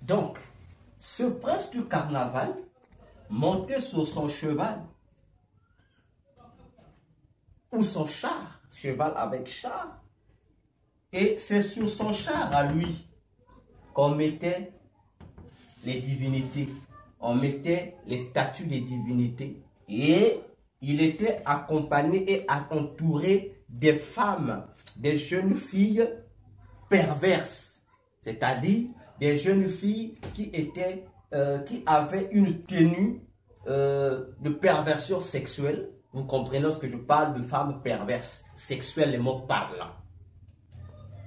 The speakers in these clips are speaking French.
Donc, ce prince du carnaval montait sur son cheval ou son char, cheval avec char, et c'est sur son char à lui qu'on mettait les divinités, on mettait les statues des divinités, et il était accompagné et entouré des femmes, des jeunes filles perverses, c'est-à-dire des jeunes filles qui avaient une tenue de perversion sexuelle. Vous comprenez lorsque je parle de femmes perverses, sexuelles, les mots parlants.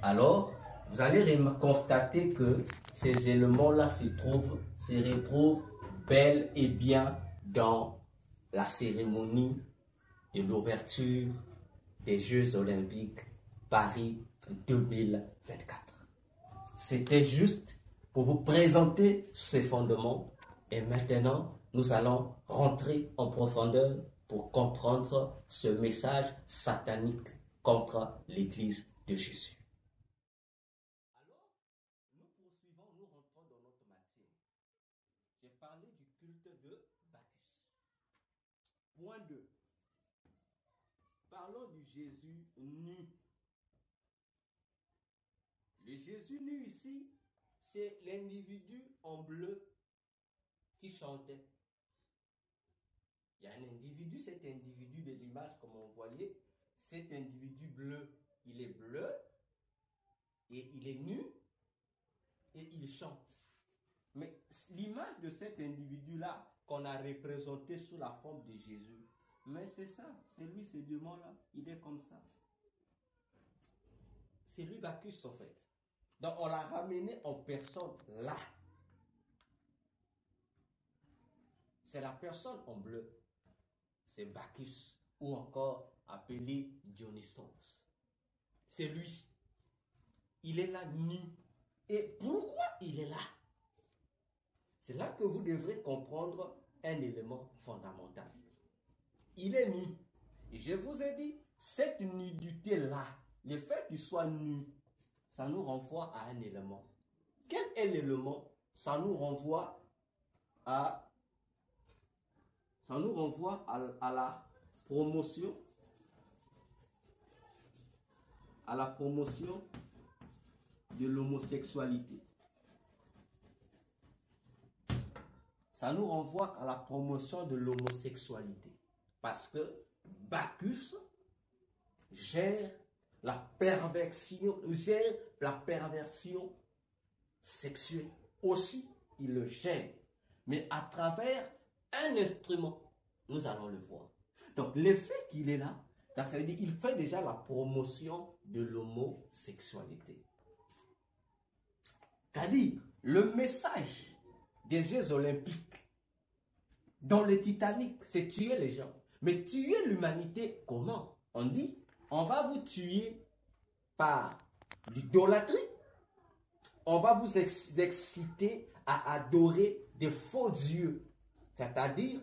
Alors, vous allez constater que ces éléments-là se retrouvent bel et bien dans la cérémonie et l'ouverture des Jeux Olympiques Paris 2024. C'était juste pour vous présenter ces fondements et maintenant nous allons rentrer en profondeur pour comprendre ce message satanique contre l'Église de Jésus. Alors, nous poursuivons, nous rentrons dans notre matière. J'ai parlé du culte de Bacchus. Point 2. Parlons du Jésus nu. Le Jésus nu ici, c'est l'individu en bleu qui chantait. Il y a un individu, cet individu de l'image, comme on voyait, cet individu bleu, il est bleu et il est nu et il chante. Mais l'image de cet individu-là qu'on a représenté sous la forme de Jésus, mais c'est ça, c'est lui, ce démon-là, il est comme ça. C'est lui Bacchus en fait. Donc on l'a ramené en personne là. C'est la personne en bleu. C'est Bacchus ou encore appelé Dionysos. C'est lui. Il est là nu. Et pourquoi il est là? C'est là que vous devrez comprendre un élément fondamental. Il est nu. Et je vous ai dit, cette nudité-là, le fait qu'il soit nu, ça nous renvoie à un élément. Quel est l'élément? Ça nous renvoie à la promotion, de l'homosexualité. Ça nous renvoie à la promotion de l'homosexualité. Parce que Bacchus gère la perversion sexuelle. Aussi, il le gère. Mais à travers un instrument, nous allons le voir. Donc, le fait qu'il est là, ça veut dire qu'il fait déjà la promotion de l'homosexualité. C'est-à-dire, le message des Jeux Olympiques dans le Titanic, c'est tuer les gens. Mais tuer l'humanité, comment? On dit, on va vous tuer par l'idolâtrie, on va vous exciter à adorer des faux dieux, c'est-à-dire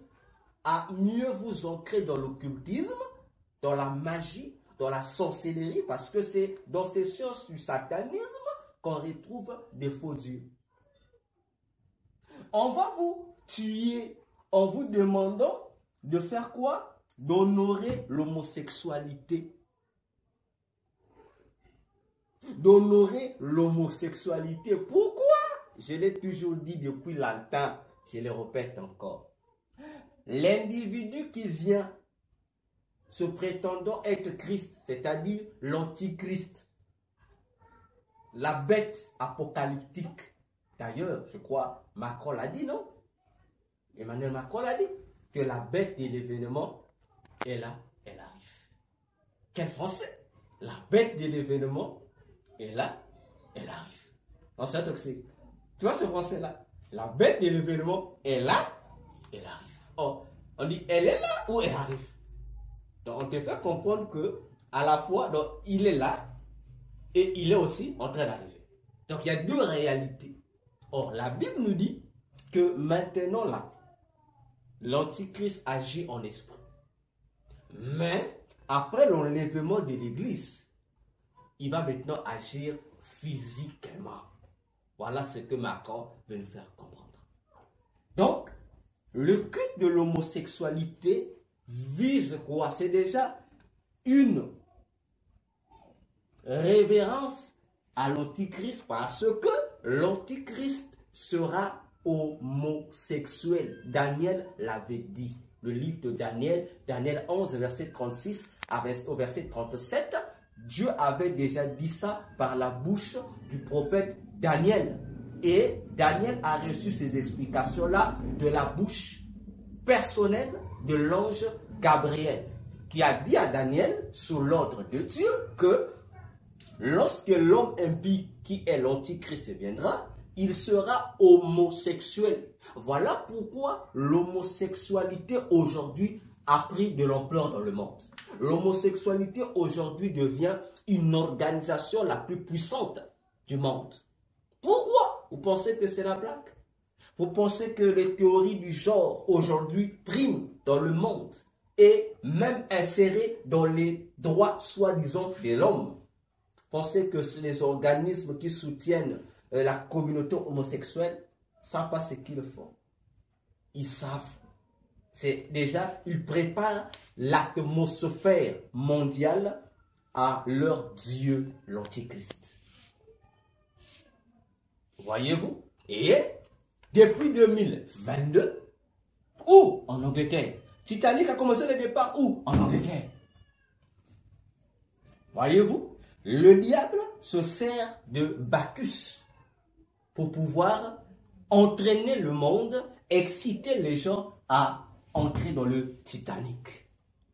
à mieux vous ancrer dans l'occultisme, dans la magie, dans la sorcellerie, parce que c'est dans ces sciences du satanisme qu'on retrouve des faux dieux. On va vous tuer en vous demandant de faire quoi? D'honorer l'homosexualité. D'honorer l'homosexualité. Pourquoi? Je l'ai toujours dit depuis longtemps, je le répète encore. L'individu qui vient se prétendant être Christ, c'est-à-dire l'antichrist, la bête apocalyptique. D'ailleurs, je crois, Macron l'a dit, non? Emmanuel Macron l'a dit, que la bête de l'événement est là, elle arrive. Quel français? La bête de l'événement est là, elle arrive. Non, c'est un c'est. Tu vois ce français-là? La bête de l'événement est là, elle arrive. Oh, on dit, elle est là ou elle arrive? Donc, on te fait comprendre que, à la fois, donc, il est là et il est aussi en train d'arriver. Donc, il y a deux réalités. Or, la Bible nous dit que maintenant, là, l'Antichrist agit en esprit. Mais, après l'enlèvement de l'Église, il va maintenant agir physiquement. Voilà ce que Macron veut nous faire comprendre. Donc, le culte de l'homosexualité vise quoi? C'est déjà une révérence à l'antichrist parce que l'antichrist sera homosexuel. Daniel l'avait dit. Le livre de Daniel, Daniel 11, verset 36 au verset 37, Dieu avait déjà dit ça par la bouche du prophète Daniel. Et Daniel a reçu ces explications-là de la bouche personnelle de l'ange Gabriel, qui a dit à Daniel, sous l'ordre de Dieu, que lorsque l'homme impie qui est l'antichrist viendra, il sera homosexuel. Voilà pourquoi l'homosexualité aujourd'hui a pris de l'ampleur dans le monde. L'homosexualité aujourd'hui devient une organisation la plus puissante du monde. Pourquoi? Vous pensez que c'est la blague? Vous pensez que les théories du genre aujourd'hui priment dans le monde et même insérées dans les droits soi-disant de l'homme? Pensez que les organismes qui soutiennent la communauté homosexuelle ne savent pas ce qu'ils font. Ils savent. C'est déjà, ils préparent l'atmosphère mondiale à leur Dieu, l'Antichrist. Voyez-vous? Et depuis 2022, où? En Angleterre. Titanic a commencé le départ où? En Angleterre. Voyez-vous? Le diable se sert de Bacchus pour pouvoir entraîner le monde, exciter les gens à entrer dans le Titanic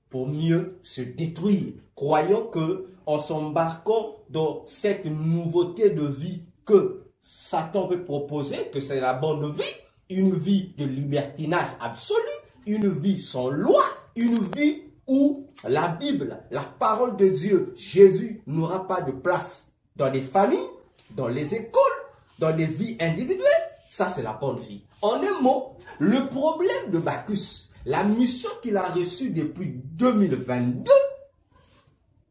pour mieux se détruire, croyant que en s'embarquant dans cette nouveauté de vie que Satan veut proposer, que c'est la bonne vie, une vie de libertinage absolu, une vie sans loi, une vie où la Bible, la parole de Dieu, Jésus n'aura pas de place dans les familles, dans les écoles, dans les vies individuelles. Ça, c'est la bonne vie. En un mot, le problème de Bacchus, la mission qu'il a reçue depuis 2022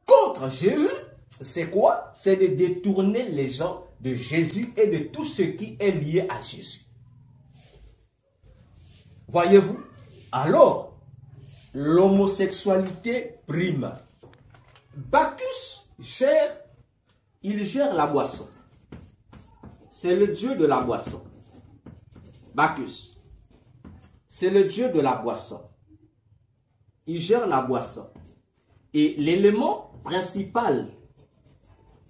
contre Jésus, c'est quoi? C'est de détourner les gens de Jésus et de tout ce qui est lié à Jésus. Voyez-vous? Alors, l'homosexualité prime. Bacchus il gère la boisson. C'est le dieu de la boisson. Bacchus. C'est le dieu de la boisson. Il gère la boisson. Et l'élément principal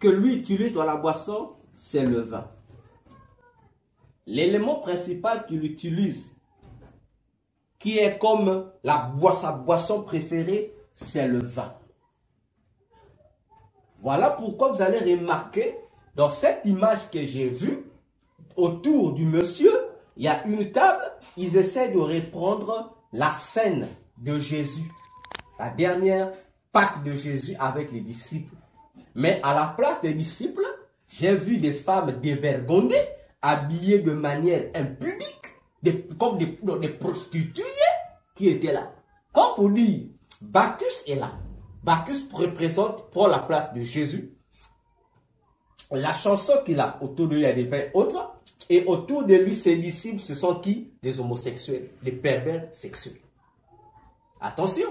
que lui utilise dans la boisson, c'est le vin. L'élément principal qu'il utilise, qui est comme sa boisson préférée, c'est le vin. Voilà pourquoi vous allez remarquer, dans cette image que j'ai vue, autour du monsieur, il y a une table, ils essaient de reprendre la scène de Jésus, la dernière Pâque de Jésus avec les disciples. Mais à la place des disciples, j'ai vu des femmes dévergondées, habillées de manière impudique, comme des prostituées qui étaient là. Comme pour dire, Bacchus est là. Bacchus prend la place de Jésus. La chanson qu'il a autour de lui, il y a des faits autres. Et autour de lui, ses disciples, ce sont qui? Des homosexuels, des pervers sexuels. Attention,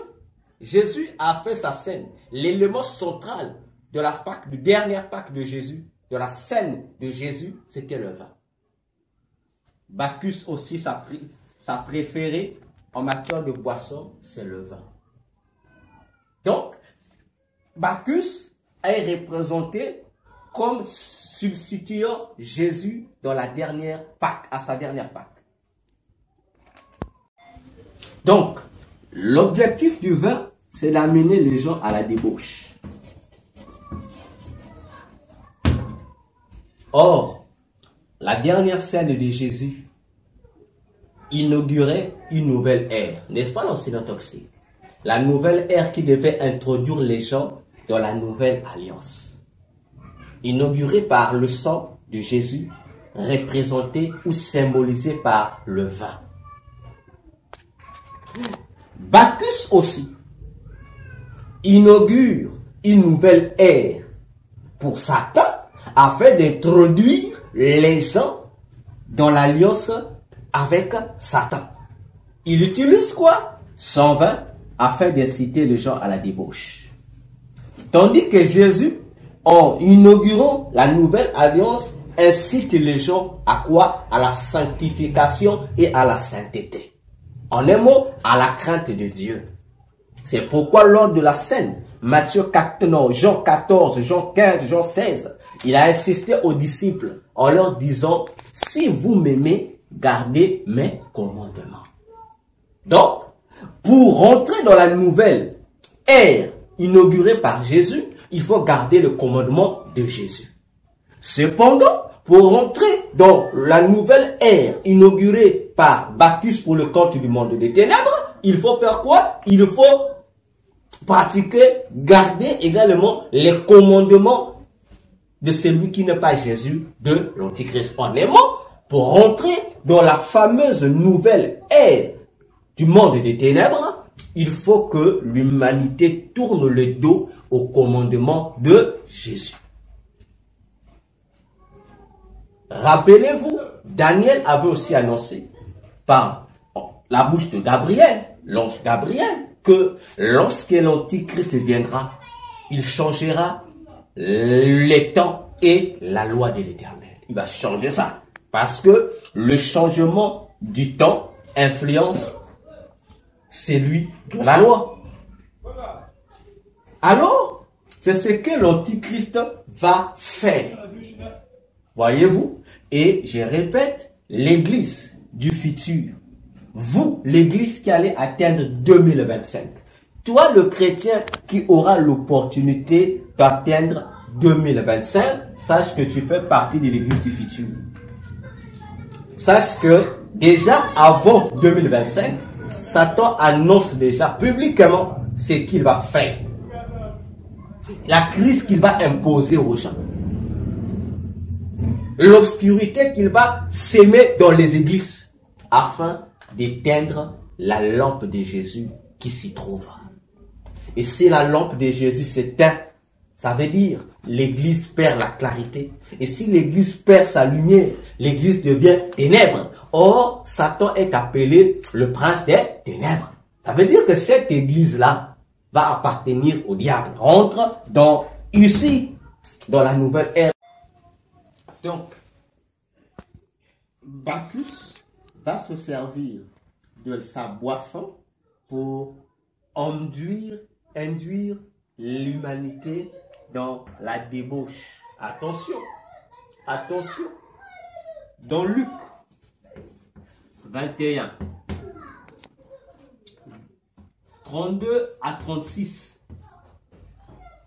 Jésus a fait sa scène. L'élément central de la Pâque, du dernier Pâque de Jésus, de la scène de Jésus, c'était le vin. Bacchus aussi, sa préférée en matière de boisson, c'est le vin. Donc, Bacchus est représenté comme substituant Jésus dans la dernière Pâque, à sa dernière Pâque. Donc, l'objectif du vin, c'est d'amener les gens à la débauche. Or, la dernière scène de Jésus inaugurait une nouvelle ère, n'est-ce pas l'enseignant toxique? La nouvelle ère qui devait introduire les gens dans la nouvelle alliance. Inaugurée par le sang de Jésus, représenté ou symbolisé par le vin. Bacchus aussi inaugure une nouvelle ère pour Satan afin d'introduire les gens dans l'alliance avec Satan. Il utilise quoi? 120 afin d'inciter les gens à la débauche. Tandis que Jésus, en inaugurant la nouvelle alliance, incite les gens à quoi? À la sanctification et à la sainteté. En un mot, à la crainte de Dieu. C'est pourquoi lors de la scène, Matthieu 4, non, Jean 14, Jean 15, Jean 16, il a insisté aux disciples en leur disant, si vous m'aimez, gardez mes commandements. Donc, pour rentrer dans la nouvelle ère inaugurée par Jésus, il faut garder le commandement de Jésus. Cependant, pour rentrer dans la nouvelle ère inaugurée par Bacchus pour le compte du monde des ténèbres, il faut faire quoi? Il faut pratiquer, garder également les commandements de celui qui n'est pas Jésus, de l'Antichrist. En un mot, pour rentrer dans la fameuse nouvelle ère du monde des ténèbres, il faut que l'humanité tourne le dos au commandement de Jésus. Rappelez-vous, Daniel avait aussi annoncé par la bouche de Gabriel, l'ange Gabriel, que lorsque l'Antichrist viendra, il changera les temps et la loi de l'Éternel. Il va changer ça. Parce que le changement du temps influence celui de la loi. Alors, c'est ce que l'Antichrist va faire. Voyez-vous? Et je répète, l'Église du futur, vous, l'Église qui allez atteindre 2025, toi le chrétien qui aura l'opportunité d'atteindre 2025, sache que tu fais partie de l'Église du futur. Sache que déjà avant 2025, Satan annonce déjà publiquement ce qu'il va faire. La crise qu'il va imposer aux gens. L'obscurité qu'il va s'aimer dans les églises afin d'éteindre la lampe de Jésus qui s'y trouve. Et si la lampe de Jésus s'éteint, ça veut dire l'église perd la clarité. Et si l'église perd sa lumière, l'église devient ténèbres. Or, Satan est appelé le prince des ténèbres. Ça veut dire que cette église-là va appartenir au diable. Rentre ici, dans la nouvelle ère. Donc, Bacchus va se servir de sa boisson pour induire l'humanité dans la débauche. Attention, attention. Dans Luc 21, 32 à 36,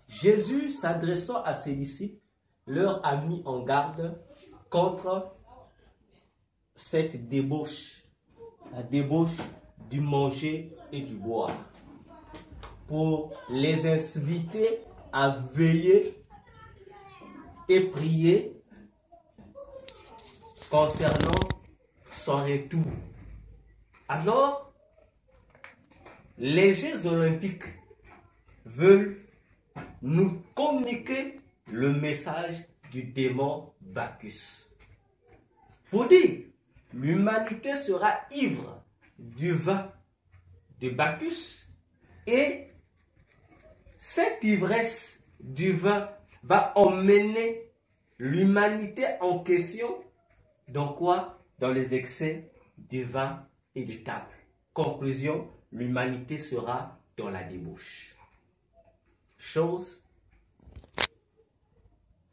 Jésus, s'adressant à ses disciples, leur a mis en garde contre cette débauche, la débauche du manger et du boire, pour les inviter à veiller et prier concernant son retour. Alors, les Jeux olympiques veulent nous communiquer le message du démon Bacchus. Pour dire, l'humanité sera ivre du vin de Bacchus et cette ivresse du vin va emmener l'humanité en question dans quoi? Dans les excès du vin et de table. Conclusion, l'humanité sera dans la débauche. Chose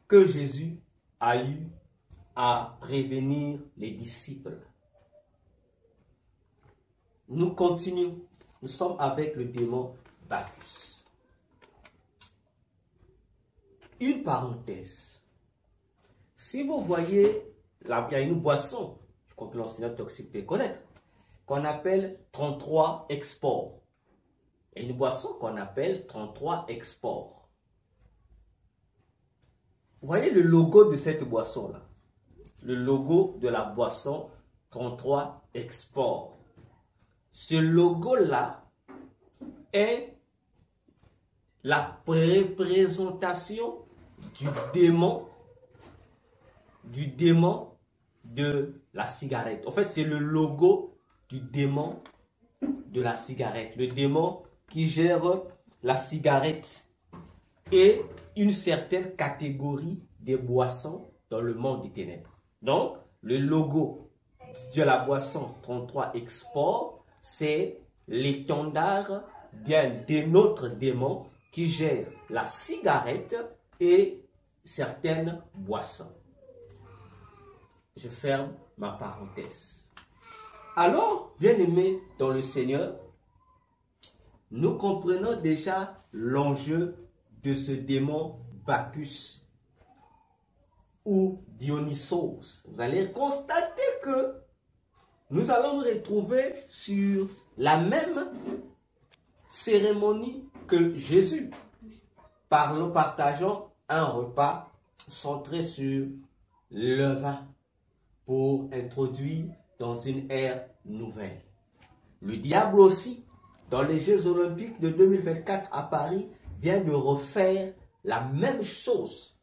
que Jésus a eu à prévenir les disciples. Nous continuons. Nous sommes avec le démon Bacchus. Une parenthèse. Si vous voyez, là, il y a une boisson, je crois que l'enseignant toxique peut connaître, qu'on appelle 33 Export. Il y a une boisson qu'on appelle 33 Export. Vous voyez le logo de cette boisson-là? Le logo de la boisson 33 Export. Ce logo-là est la représentation du démon du démon de la cigarette. En fait, c'est le logo du démon de la cigarette. Le démon qui gère la cigarette et une certaine catégorie des boissons dans le monde des ténèbres. Donc, le logo de la boisson 33 Export, c'est l'étendard bien d'un autre démon qui gère la cigarette et certaines boissons. Je ferme ma parenthèse. Alors, bien-aimés dans le Seigneur, nous comprenons déjà l'enjeu de ce démon Bacchus ou Dionysos. Vous allez constater que nous allons nous retrouver sur la même cérémonie que Jésus, partageant un repas centré sur le vin pour introduire dans une ère nouvelle. Le diable aussi, dans les Jeux Olympiques de 2024 à Paris, vient de refaire la même chose,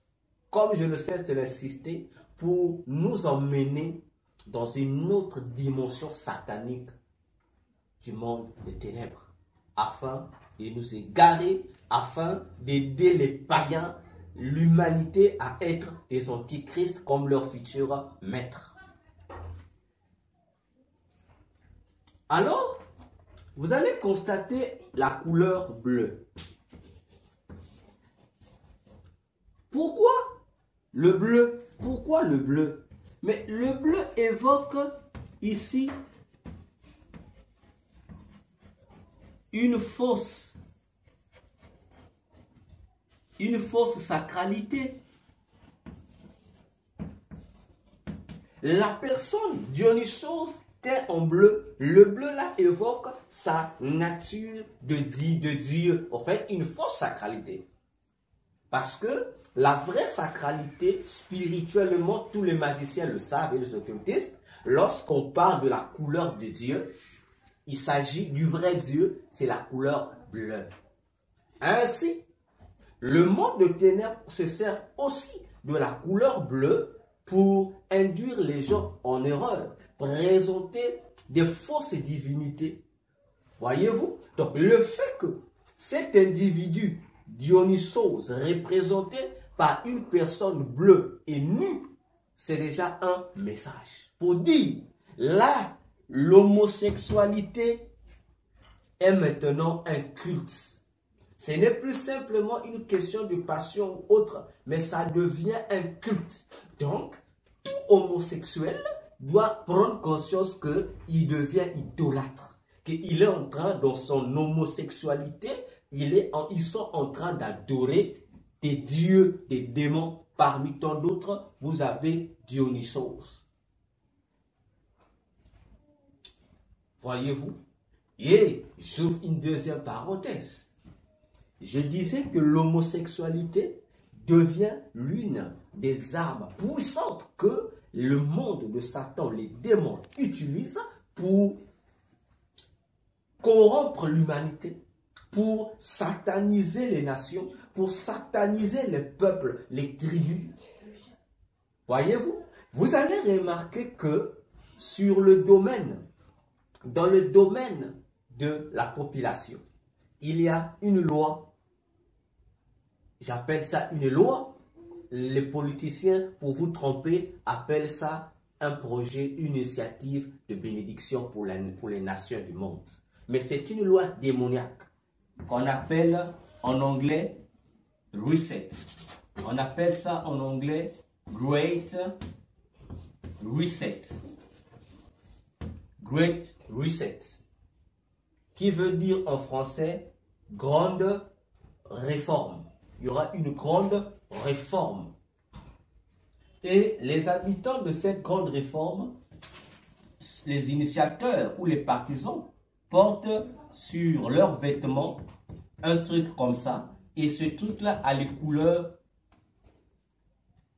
comme je le sais de l'insister, pour nous emmener dans une autre dimension satanique du monde des ténèbres, afin de nous égarer, afin d'aider les païens, l'humanité à être des antichrists comme leur futur maître. Alors, vous allez constater la couleur bleue. Pourquoi le bleu? Pourquoi le bleu? Mais le bleu évoque ici une fausse sacralité. La personne Dionysos teint en bleu, le bleu là évoque sa nature de Dieu. En fait, une fausse sacralité. Parce que la vraie sacralité, spirituellement, tous les magiciens le savent et les occultistes, lorsqu'on parle de la couleur de Dieu, il s'agit du vrai Dieu, c'est la couleur bleue. Ainsi, le monde de ténèbres se sert aussi de la couleur bleue pour induire les gens en erreur, présenter des fausses divinités. Voyez-vous? Donc, le fait que cet individu Dionysos, représenté par une personne bleue et nue, c'est déjà un message pour dire, là, l'homosexualité est maintenant un culte. Ce n'est plus simplement une question de passion ou autre, mais ça devient un culte. Donc, tout homosexuel doit prendre conscience qu'il devient idolâtre, qu'il est en train, dans son homosexualité, ils sont en train d'adorer des dieux, des démons. Parmi tant d'autres, vous avez Dionysos. Voyez-vous? Et j'ouvre une deuxième parenthèse. Je disais que l'homosexualité devient l'une des armes puissantes que le monde de Satan, les démons, utilisent pour corrompre l'humanité, pour sataniser les nations, pour sataniser les peuples, les tribus. Voyez-vous? Vous allez remarquer que sur le domaine, dans le domaine de la population, il y a une loi. J'appelle ça une loi. Les politiciens, pour vous tromper, appellent ça un projet, une initiative de bénédiction pour les nations du monde. Mais c'est une loi démoniaque qu'on appelle en anglais reset. On appelle ça en anglais Great Reset. Great Reset. Qui veut dire en français grande réforme. Il y aura une grande réforme. Et les habitants de cette grande réforme, les initiateurs ou les partisans, portent sur leurs vêtements un truc comme ça. Et ce truc-là a les couleurs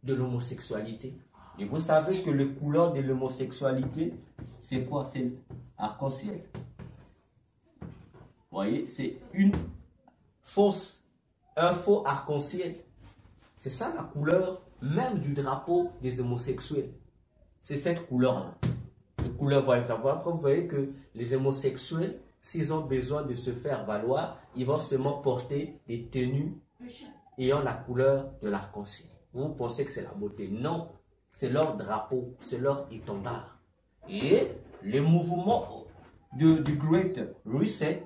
de l'homosexualité. Et vous savez que les couleurs de l'homosexualité, c'est quoi? C'est arc-en-ciel. Vous voyez, c'est un faux arc-en-ciel. C'est ça la couleur même du drapeau des homosexuels. C'est cette couleur-là. La couleur verte. Vous voyez que les homosexuels, s'ils ont besoin de se faire valoir, ils vont seulement porter des tenues ayant la couleur de l'arc-en-ciel. Vous pensez que c'est la beauté? Non, c'est leur drapeau, c'est leur étendard. Et le mouvement du Great Reset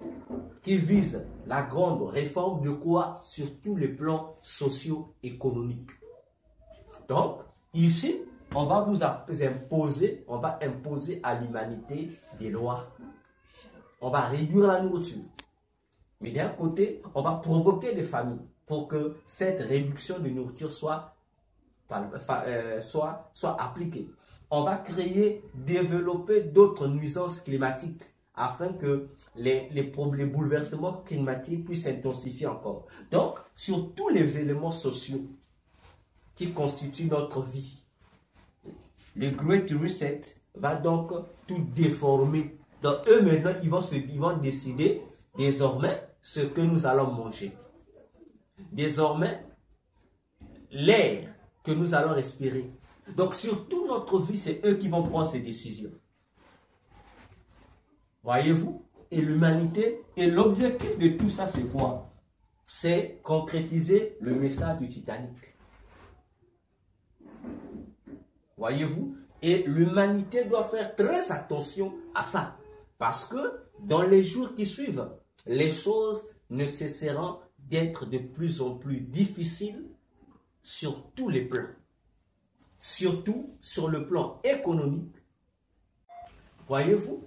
qui vise la grande réforme de quoi? Sur tous les plans socio-économiques. Donc, ici, on va vous imposer, on va imposer à l'humanité des lois. On va réduire la nourriture. Mais d'un côté, on va provoquer des familles pour que cette réduction de nourriture soit appliquée. On va créer, développer d'autres nuisances climatiques afin que les bouleversements climatiques puissent s'intensifier encore. Donc, sur tous les éléments sociaux qui constituent notre vie, le Great Reset va donc tout déformer. Donc, eux maintenant, ils vont décider désormais ce que nous allons manger. Désormais, l'air que nous allons respirer. Donc, sur toute notre vie, c'est eux qui vont prendre ces décisions. Voyez-vous? Et l'humanité, et l'objectif de tout ça, c'est quoi? C'est concrétiser le message du Titanic. Voyez-vous? Et l'humanité doit faire très attention à ça. Parce que dans les jours qui suivent, les choses ne cesseront d'être de plus en plus difficiles sur tous les plans. Surtout sur le plan économique. Voyez-vous?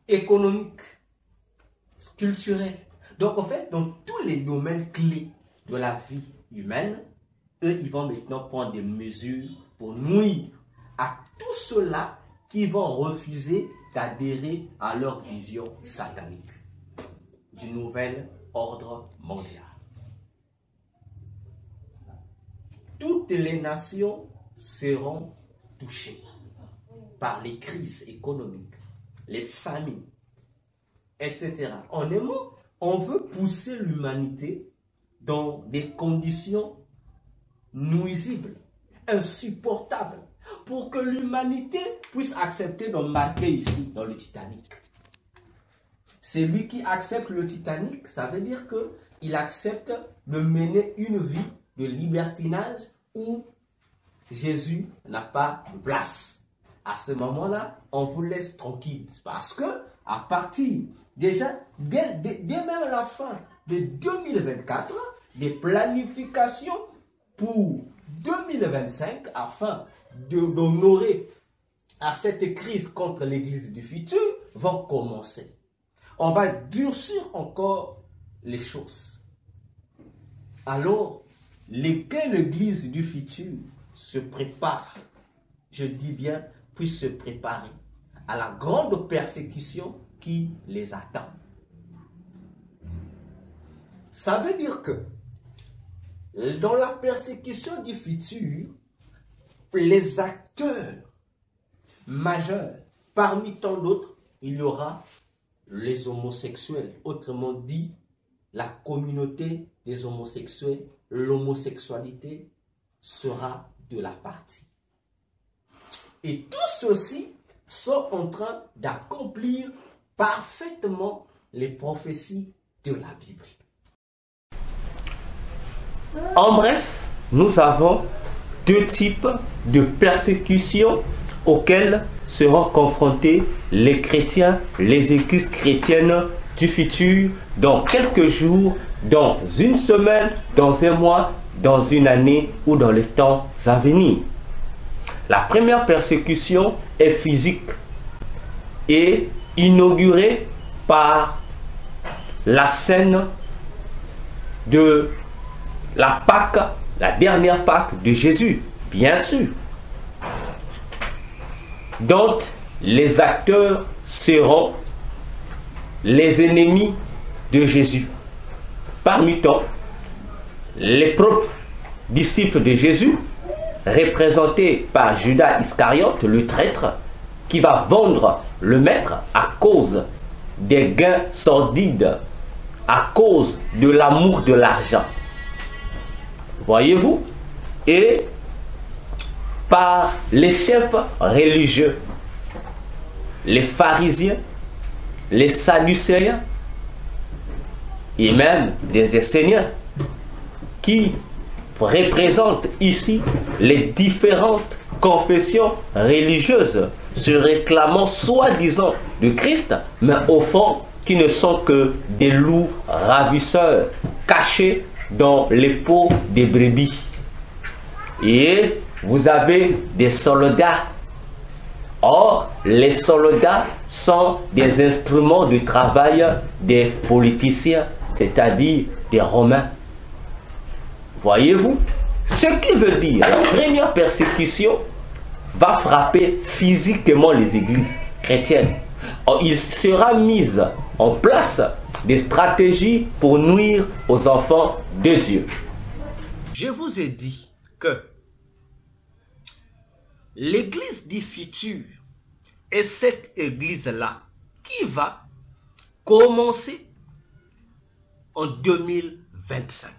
Économique, culturel. Donc en fait, dans tous les domaines clés de la vie humaine, eux, ils vont maintenant prendre des mesures pour nuire à tous ceux-là qui vont refuser d'adhérer à leur vision satanique du nouvel ordre mondial. Toutes les nations seront touchées par les crises économiques, les famines, etc. En un mot, on veut pousser l'humanité dans des conditions nuisibles, insupportables, pour que l'humanité puisse accepter d'embarquer ici dans le Titanic. Celui qui accepte le Titanic, ça veut dire qu'il accepte de mener une vie de libertinage où Jésus n'a pas de place. À ce moment-là, on vous laisse tranquille. Parce que, à partir, déjà, dès même la fin de 2024, des planifications pour 2025, afin d'honorer à cette crise contre l'Église du futur, vont commencer. On va durcir encore les choses. Alors, l'Église du futur se prépare, je dis bien, puisse se préparer à la grande persécution qui les attend. Ça veut dire que dans la persécution du futur, les acteurs majeurs, parmi tant d'autres, il y aura les homosexuels, autrement dit, la communauté des homosexuels, l'homosexualité sera de la partie. Et tous ceux-ci sont en train d'accomplir parfaitement les prophéties de la Bible. En bref, nous avons deux types de persécutions auxquelles seront confrontés les chrétiens, les églises chrétiennes du futur, dans quelques jours, dans une semaine, dans un mois, dans une année ou dans les temps à venir. La première persécution est physique et inaugurée par la scène de la Pâque, la dernière Pâque de Jésus, bien sûr, dont les acteurs seront les ennemis de Jésus. Parmi tant, les propres disciples de Jésus, représentés par Judas Iscariote, le traître, qui va vendre le maître à cause des gains sordides, à cause de l'amour de l'argent. Voyez-vous? Et par les chefs religieux, les pharisiens, les sadducéens et même les esséniens qui représentent ici les différentes confessions religieuses se réclamant soi-disant du Christ, mais au fond qui ne sont que des loups ravisseurs cachés dans les peaux des brebis. Et vous avez des soldats. Or, les soldats sont des instruments de travail des politiciens, c'est-à-dire des Romains. Voyez-vous? Ce qui veut dire la première persécution va frapper physiquement les églises chrétiennes. Or, il sera mis en place des stratégies pour nuire aux enfants de Dieu. Je vous ai dit que l'église du futur est cette église-là qui va commencer en 2025.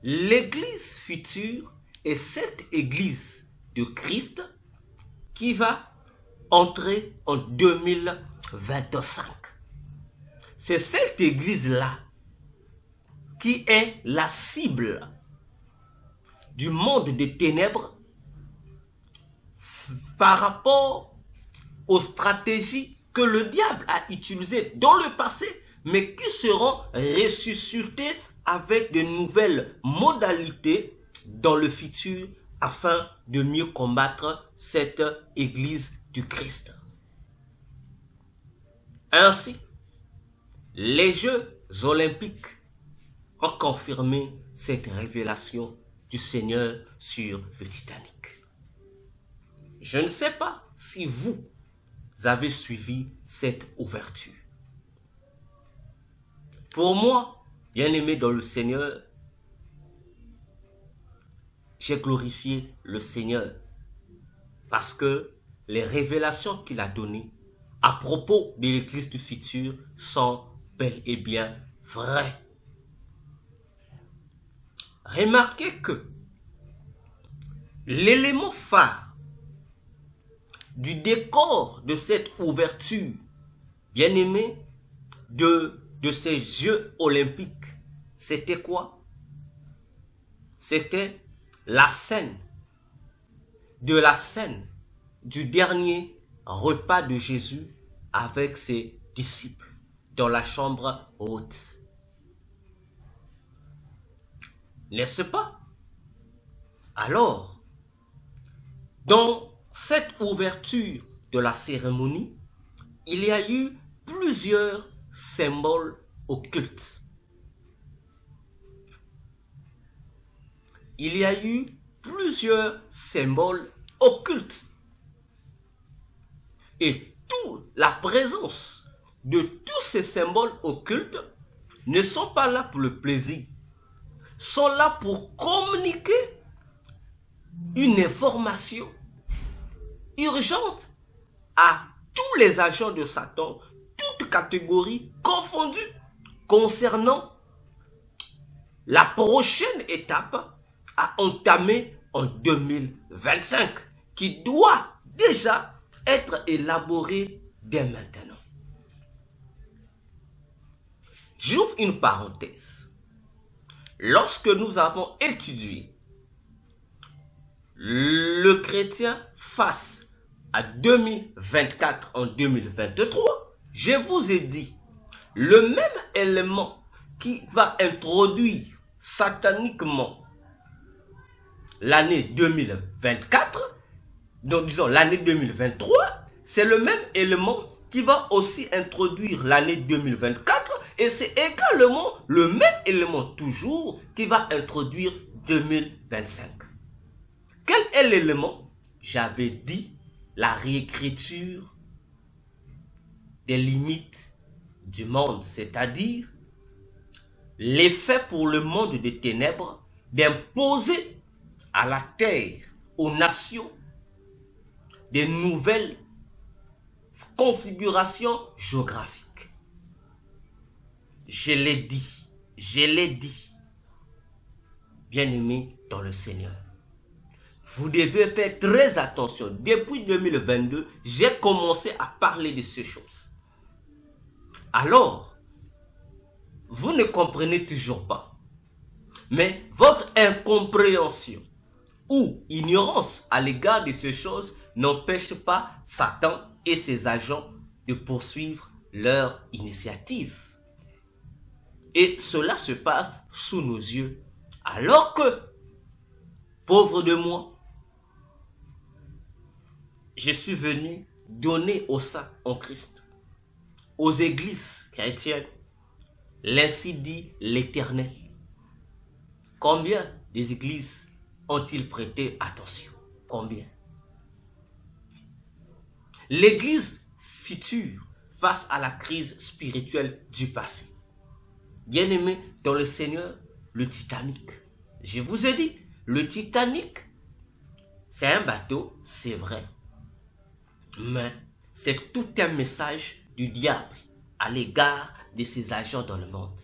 L'église future est cette église de Christ qui va entrer en 2025. C'est cette église-là qui est la cible du monde des ténèbres par rapport aux stratégies que le diable a utilisées dans le passé, mais qui seront ressuscitées avec de nouvelles modalités dans le futur afin de mieux combattre cette église du Christ. Ainsi, les Jeux olympiques ont confirmé cette révélation du Seigneur sur le Titanic. Je ne sais pas si vous avez suivi cette ouverture. Pour moi, bien-aimé dans le Seigneur, j'ai glorifié le Seigneur parce que les révélations qu'il a données à propos de l'Église du futur sont bel et bien vraies. Remarquez que l'élément phare du décor de cette ouverture, bien-aimé, de ces Jeux olympiques, c'était quoi? C'était la scène du dernier repas de Jésus avec ses disciples dans la chambre haute. N'est-ce pas? Alors, dans cette ouverture de la cérémonie, il y a eu plusieurs symboles occultes. Il y a eu plusieurs symboles occultes. Et la présence de tous ces symboles occultes ne sont pas là pour le plaisir, sont là pour communiquer une information urgente à tous les agents de Satan, toutes catégories confondues, concernant la prochaine étape à entamer en 2025, qui doit déjà être élaborée dès maintenant. J'ouvre une parenthèse. Lorsque nous avons étudié le chrétien face à 2024 en 2023, je vous ai dit, le même élément qui va introduire sataniquement l'année 2024, donc disons l'année 2023, c'est le même élément qui va aussi introduire l'année 2024 et c'est également le même élément toujours qui va introduire 2025. Quel est l'élément? J'avais dit la réécriture des limites du monde, c'est-à-dire l'effet pour le monde des ténèbres d'imposer à la terre, aux nations, des nouvelles configurations géographiques. Je l'ai dit. bien-aimés dans le Seigneur, vous devez faire très attention. Depuis 2022, j'ai commencé à parler de ces choses. Alors, vous ne comprenez toujours pas. Mais votre incompréhension ou ignorance à l'égard de ces choses n'empêche pas Satan et ses agents de poursuivre leur initiative. Et cela se passe sous nos yeux. Alors que, pauvre de moi, je suis venu donner aux saints en Christ, aux églises chrétiennes, l'ainsi dit l'Éternel. Combien des églises ont-ils prêté attention? Combien? L'église future face à la crise spirituelle du passé. Bien-aimé dans le Seigneur, le Titanic. Je vous ai dit, le Titanic, c'est un bateau, c'est vrai. Mais c'est tout un message du diable à l'égard de ses agents dans le monde.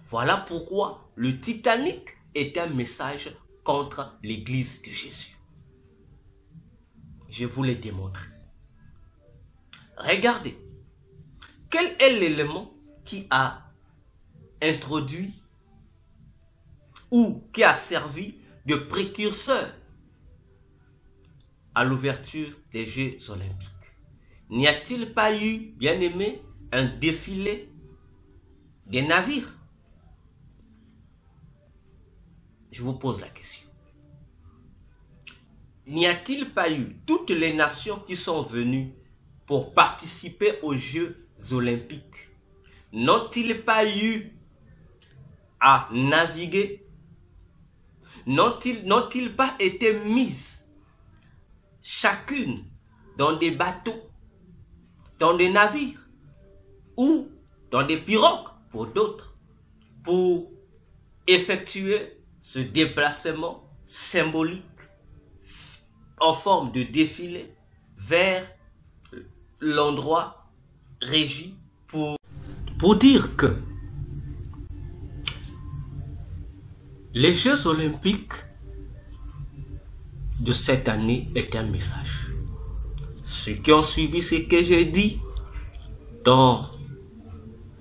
Voilà pourquoi le Titanic est un message contre l'église de Jésus. Je vous l'ai démontré. Regardez, quel est l'élément qui a introduit ou qui a servi de précurseur à l'ouverture des Jeux Olympiques? N'y a-t-il pas eu, bien aimé, un défilé des navires? Je vous pose la question. N'y a-t-il pas eu toutes les nations qui sont venues pour participer aux Jeux Olympiques? N'ont-ils pas eu à naviguer? N'ont-ils pas été mises chacune dans des bateaux, dans des navires ou dans des pirogues pour d'autres, pour effectuer ce déplacement symbolique en forme de défilé vers l'endroit régi pour dire que les Jeux Olympiques de cette année est un message. Ceux qui ont suivi ce que j'ai dit dans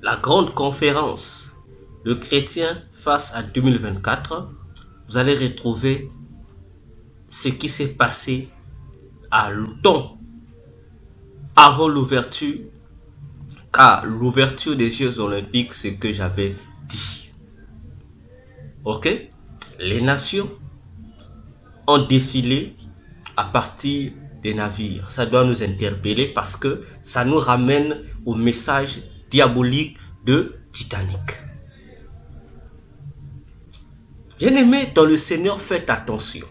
la grande conférence Le chrétien face à 2024, vous allez retrouver ce qui s'est passé à longtemps avant l'ouverture, à l'ouverture des Jeux Olympiques, ce que j'avais dit. Ok? Les nations ont défilé à partir des navires. Ça doit nous interpeller parce que ça nous ramène au message diabolique de Titanic. Bien-aimés dans le Seigneur, faites attention.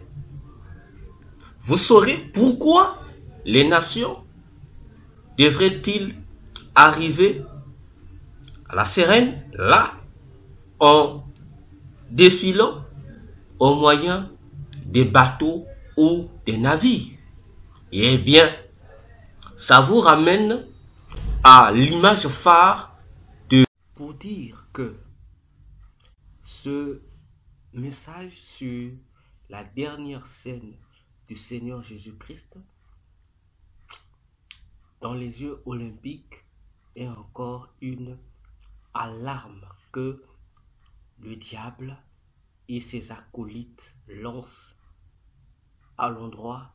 Vous saurez pourquoi les nations devraient-ils arriver à la Sereine, là, en défilant au moyen des bateaux ou des navires. Eh bien, ça vous ramène à l'image phare de... Pour dire que ce message sur la dernière scène du Seigneur Jésus-Christ dans les Jeux Olympiques est encore une alarme que le diable et ses acolytes lancent à l'endroit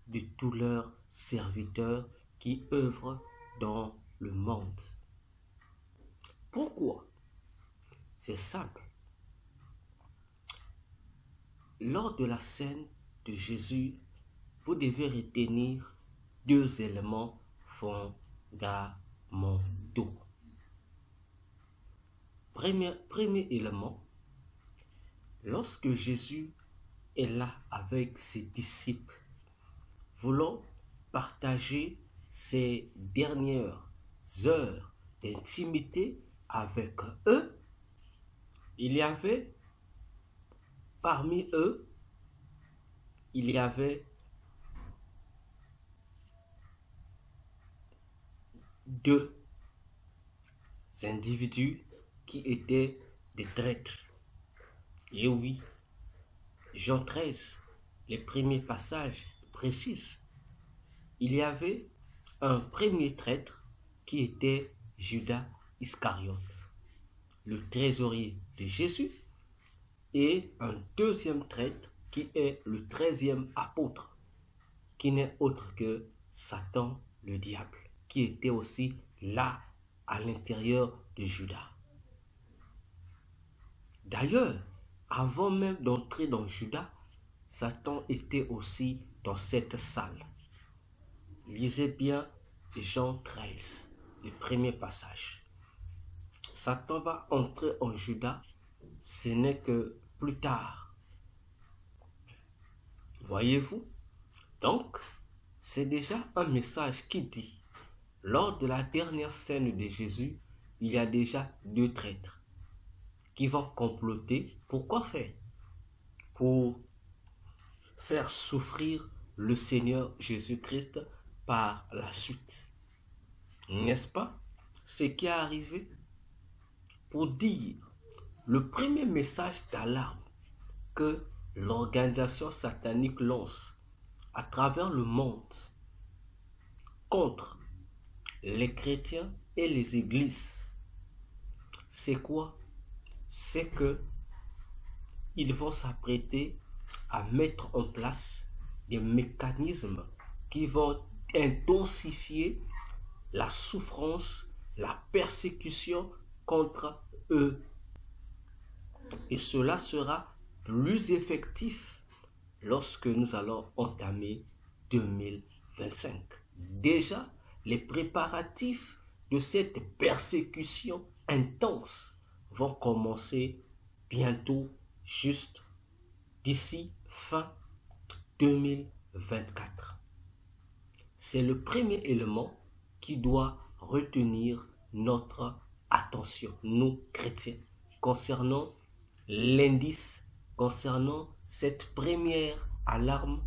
de tous leurs serviteurs qui œuvrent dans le monde. Pourquoi? C'est simple. Lors de la scène de Jésus, vous devez retenir deux éléments fondamentaux. Premier élément, lorsque Jésus est là avec ses disciples, voulant partager ses dernières heures d'intimité avec eux, il y avait parmi eux, il y avait deux individus qui étaient des traîtres. Et oui, Jean 13, les premiers passages précisent. Il y avait un premier traître qui était Judas Iscariote, le trésorier de Jésus, et un deuxième traître qui est le 13e apôtre, qui n'est autre que Satan le diable, qui était aussi là à l'intérieur de Judas. D'ailleurs, avant même d'entrer dans Judas, Satan était aussi dans cette salle. Lisez bien Jean 13, le premier passage. Satan va entrer en Judas, ce n'est que plus tard. Voyez-vous? Donc, c'est déjà un message qui dit, lors de la dernière scène de Jésus, il y a déjà deux traîtres qui vont comploter. Pourquoi faire? Pour faire souffrir le Seigneur Jésus-Christ par la suite. N'est-ce pas ce qui est arrivé? Pour dire le premier message d'alarme que l'organisation satanique lance à travers le monde contre les chrétiens et les églises, c'est quoi? C'est que ils vont s'apprêter à mettre en place des mécanismes qui vont intensifier la souffrance, la persécution contre eux. Et cela sera plus effectif lorsque nous allons entamer 2025. Déjà, les préparatifs de cette persécution intense vont commencer bientôt, juste d'ici fin 2024. C'est le premier élément qui doit retenir notre attention, nous chrétiens, concernant l'indice, concernant cette première alarme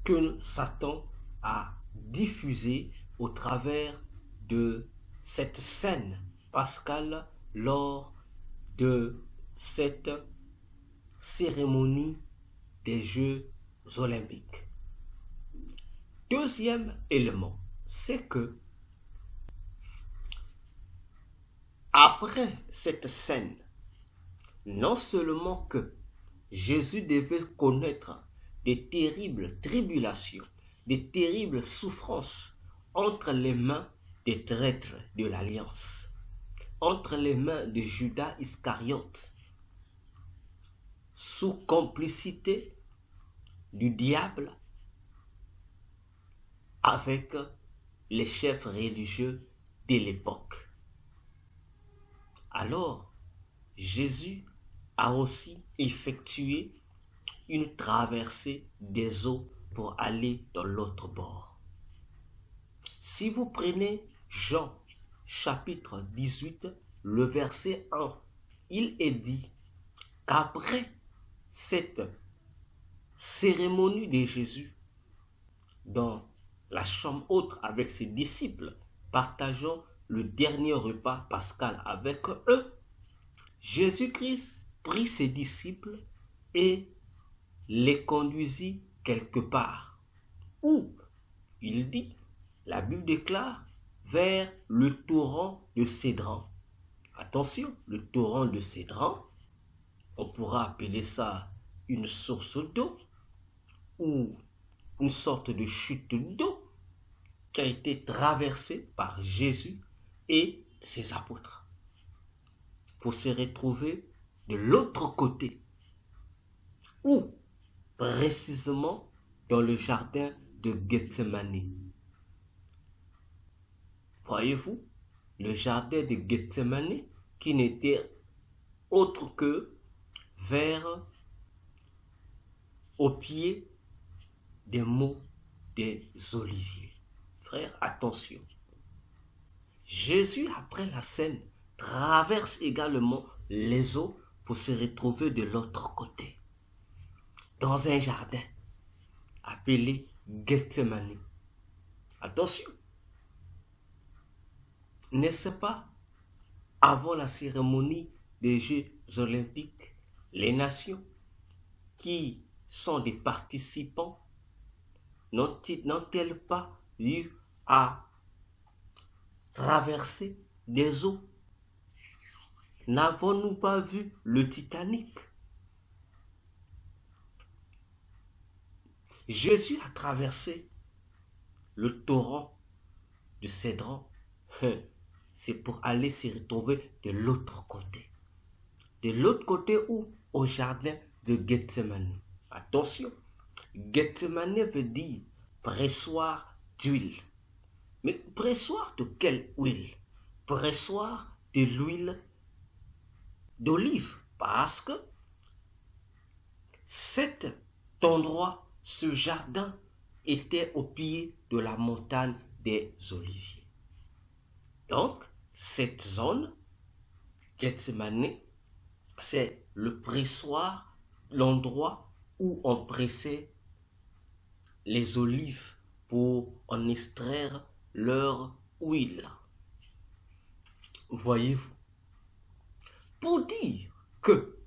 que Satan a diffusée au travers de cette scène pascale lors de cette cérémonie des Jeux olympiques. Deuxième élément, c'est que après cette scène, non seulement que Jésus devait connaître des terribles tribulations, des terribles souffrances entre les mains des traîtres de l'Alliance, entre les mains de Judas Iscariote, sous complicité du diable avec les chefs religieux de l'époque. Alors, Jésus a aussi effectué une traversée des eaux pour aller dans l'autre bord. Si vous prenez Jean chapitre 18, le verset 1, il est dit qu'après cette cérémonie de Jésus dans la chambre haute avec ses disciples, partageant le dernier repas pascal avec eux, Jésus-Christ prit ses disciples et les conduisit quelque part. Où? Il dit, la Bible déclare, vers le torrent de Cédron. Attention, le torrent de Cédron, on pourra appeler ça une source d'eau ou une sorte de chute d'eau qui a été traversée par Jésus et ses apôtres pour se retrouver de l'autre côté, ou précisément dans le jardin de Gethsémani. Voyez-vous, le jardin de Gethsémani qui n'était autre que vers au pied des monts des Oliviers. Frères, attention. Jésus, après la scène, traverse également les eaux pour se retrouver de l'autre côté, dans un jardin appelé Gethsémani. Attention. N'est-ce pas, avant la cérémonie des Jeux olympiques, Les nations qui sont des participants n'ont-elles pas eu à traverser des eaux? N'avons-nous pas vu le Titanic? Jésus a traversé le torrent de Cédron. C'est pour aller se retrouver de l'autre côté. De l'autre côté où? Au jardin de Gethsemane. Attention, Gethsemane veut dire pressoir d'huile. Mais pressoir de quelle huile? Pressoir de l'huile d'olive. Parce que cet endroit, ce jardin, était au pied de la montagne des Oliviers. Donc, cette zone, Gethsemane, c'est le pressoir, l'endroit où on pressait les olives pour en extraire leur huile. Voyez-vous? Pour dire que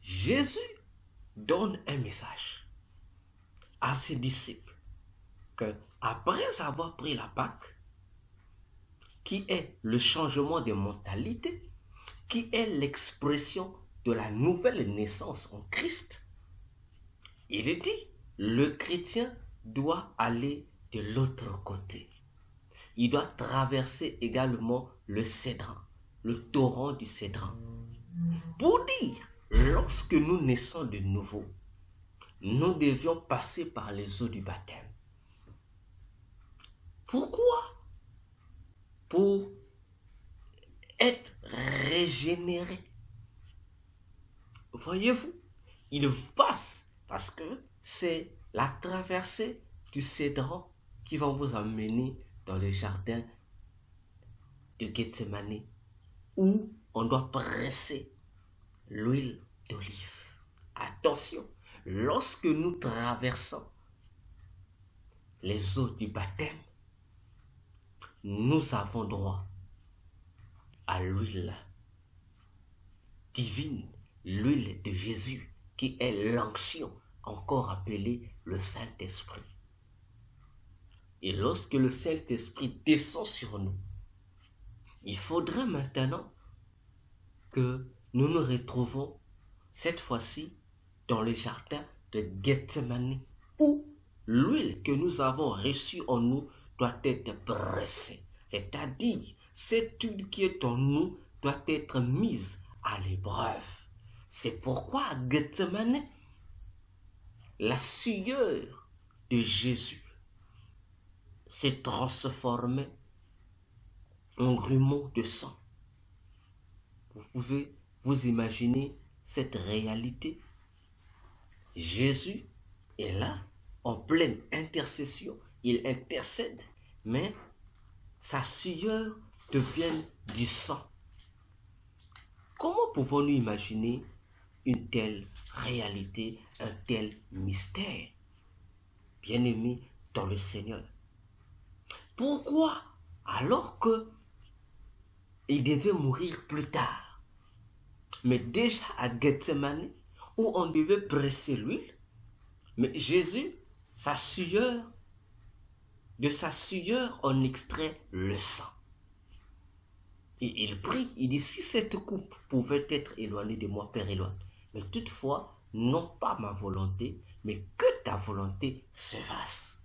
Jésus donne un message à ses disciples que après avoir pris la Pâque, qui est le changement de mentalité, qui est l'expression de la nouvelle naissance en Christ, il dit, le chrétien doit aller de l'autre côté. Il doit traverser également le Cédron, le torrent du Cédron. Pour dire, lorsque nous naissons de nouveau, nous devions passer par les eaux du baptême. Pourquoi? Pour être régénéré. Voyez-vous, il passe parce que c'est la traversée du Cédron qui va vous emmener dans le jardin de Gethsemane où on doit presser l'huile d'olive. Attention, lorsque nous traversons les eaux du baptême, nous avons droit à l'huile divine, l'huile de Jésus, qui est l'onction, encore appelée le Saint-Esprit. Et lorsque le Saint-Esprit descend sur nous, il faudrait maintenant que nous nous retrouvons cette fois-ci dans le jardin de Gethsemane, où l'huile que nous avons reçue en nous doit être pressée. C'est-à-dire, cette huile qui est en nous doit être mise à l'épreuve. C'est pourquoi à Gethsemane, la sueur de Jésus s'est transformée en grumeaux de sang. Vous pouvez vous imaginer cette réalité. Jésus est là, en pleine intercession, il intercède, mais sa sueur devient du sang. Comment pouvons-nous imaginer une telle réalité, un tel mystère? Bien-aimés dans le Seigneur. Pourquoi, alors que il devait mourir plus tard, mais déjà à Gethsemane, où on devait presser l'huile, mais Jésus, de sa sueur, on extrait le sang. Et il prie, il dit, si cette coupe pouvait être éloignée de moi, Père, éloigne. Mais toutefois, non pas ma volonté, mais que ta volonté se fasse.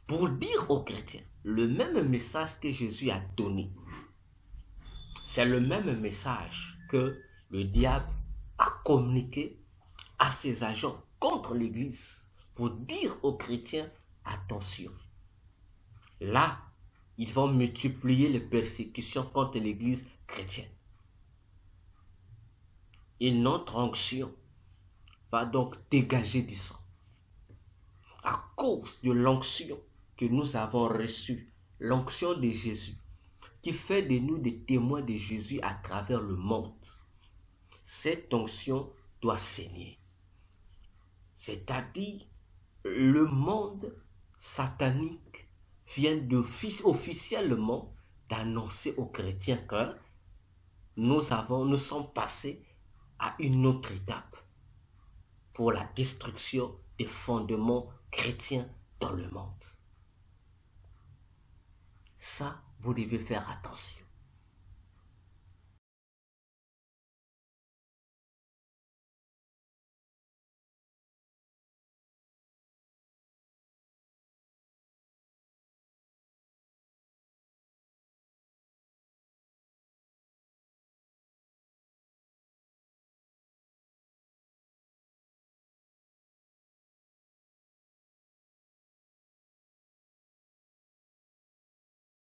Pour dire aux chrétiens, le même message que Jésus a donné, c'est le même message que le diable a communiqué à ses agents contre l'Église pour dire aux chrétiens, attention, là, ils vont multiplier les persécutions contre l'Église chrétienne. Et notre onction va donc dégager du sang. À cause de l'onction que nous avons reçue, l'onction de Jésus, qui fait de nous des témoins de Jésus à travers le monde, cette onction doit saigner. C'est-à-dire, le monde satanique vient officiellement d'annoncer aux chrétiens que nous sommes passés à une autre étape pour la destruction des fondements chrétiens dans le monde. Ça, vous devez faire attention.